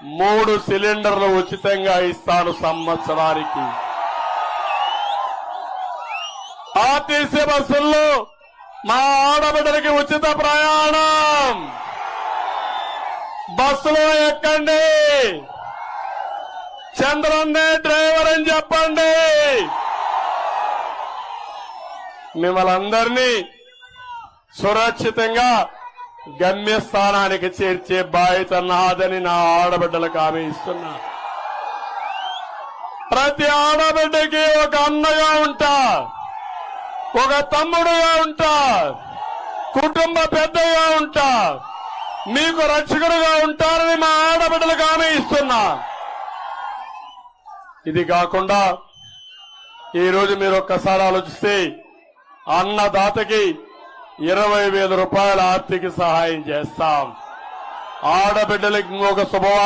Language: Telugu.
3 సిలిండర్లు ఉచితంగా ఇస్తాను సంవత్సరానికి. ఆర్టీసీ బస్సుల్లో మా ఆడబిడ్డలకి ఉచిత ప్రయాణం. బస్సులో ఎక్కండి, చంద్రన్నే డ్రైవర్ అని చెప్పండి. మిమ్మల్ని అందరినీ సురక్షితంగా గమ్యస్థానానికి చేర్చే బాధ్యత నాదని నా ఆడబిడ్డలకు హామీ ఇస్తున్నా. ప్రతి ఆడబిడ్డకి ఒక అన్నగా ఉంటా, ఒక తమ్ముడుగా ఉంటా, కుటుంబ పెద్దగా ఉంటా, మీకు రక్షకుడుగా ఉంటారని మా ఆడబిడ్డలకు హామీ ఇస్తున్నా. ఇది కాకుండా ఈరోజు మీరు ఒక్కసారి ఆలోచిస్తే అన్నదాతకి 20,000 రూపాయల ఆర్థిక సహాయం చేస్తాం. ఆడబిడ్డలకు ఒక శుభవార్త.